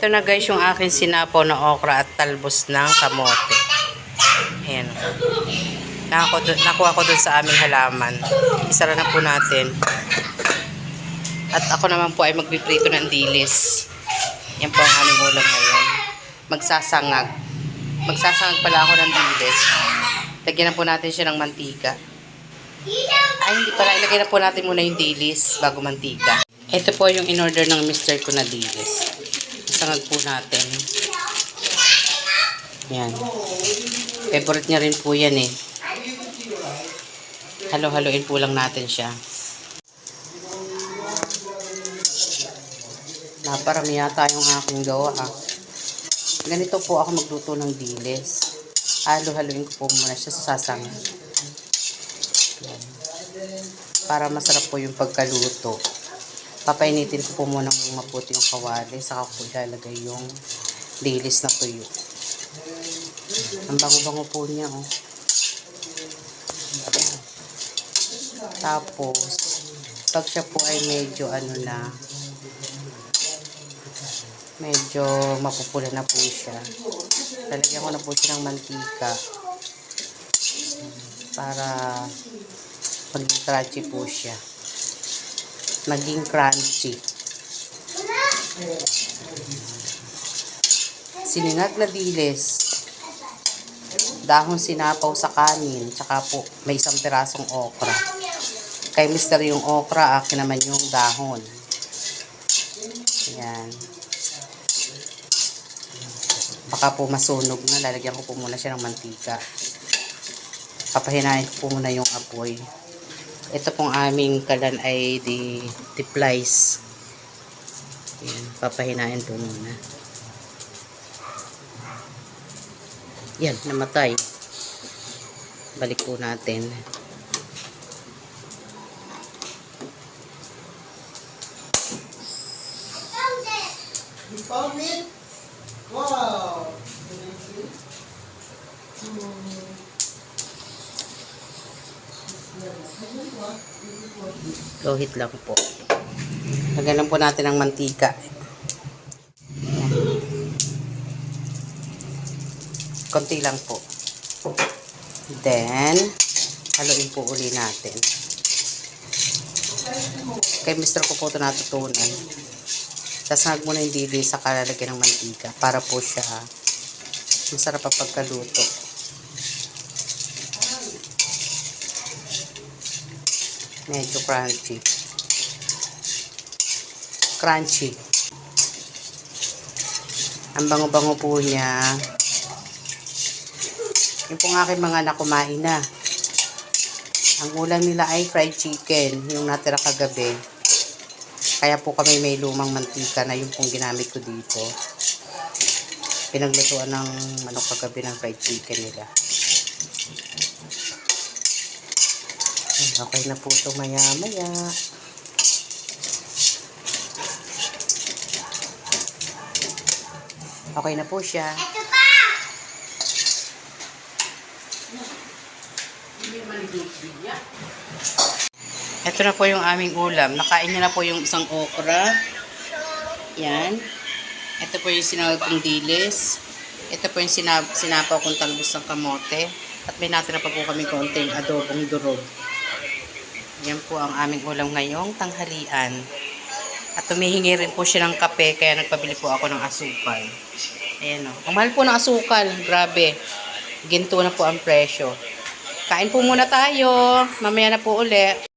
Ito na guys yung aking sinapaw na okra at talbos ng kamote. Ayan. Nakuha ko dun sa aming halaman. Isara na po natin. At ako naman po ay magpiprito ng dilis. Yan po ang aming ulam ngayon. Magsasangag. Magsasangag pala ako ng dilis. Lagyan na po natin siya ng mantika. Ay, hindi pala. Ilagay na po natin muna yung dilis bago mantika. Ito po yung in-order ng mister ko na dilis. Sangag po natin. Yan. Favorite niya rin po yan eh. Halo-haloin po lang natin siya. Naparami yata yung aking gawa ah. Ganito po ako magluto ng dilis. Halo-haloin ko po muna siya sa sasangag. Para masarap po yung pagkaluto. Papainitin ko po muna ng maputi yung kawali. Saka ko ilalagay yung dilis na tuyo. Ang bango-bango po niya oh. Tapos, pag siya po ay medyo medyo mapupula na po siya. Lalagyan ko na po siya ng mantika. Para maging crunchy po siya. Maging crunchy. Siningag na dilis. Dahon sinapaw sa kanin. Tsaka po may isang pirasong okra. Kay mister yung okra, akin naman yung dahon. Ayan. Baka po masunog na. Lalagyan ko po muna siya ng mantika. Papahinain ko po muna yung apoy. Ito pong aming kalan ay di-plies. Papahinain po muna. Yan, namatay. Balik po natin. Wow! Low heat lang po. Lagyan lang po natin ng mantika. Konti lang po. Then, haluin po uli natin. Kay mister ko po ito natutunan. Sasangag muna yung dilis sa kalalagyan ng mantika para po siya masarap ang pagkaluto. Medyo crunchy. Crunchy. Ang bango-bango po niya. Yung pong aking mga anak kumain na. Ang ulam nila ay fried chicken. Yung natira kagabi. Kaya po kami may lumang mantika na yung pong ginamit ko dito. Pinaglutuan ng manok kagabi ng fried chicken nila. Okay na po ito maya-maya. Okay na po siya. Ito na po yung aming ulam. Nakain niya na po yung isang okra. Yan. Ito po yung sinangag kong dilis. Ito po yung sinapaw kong talbos ng kamote. At may natira pa po kami konting adobong durog. Yan po ang aming ulam ngayong tanghalian. At tumihingi rin po siya ng kape, kaya nagpabili po ako ng asukal. Ayan o. Ang mahal po ng asukal. Grabe. Ginto na po ang presyo. Kain po muna tayo. Mamaya na po uli.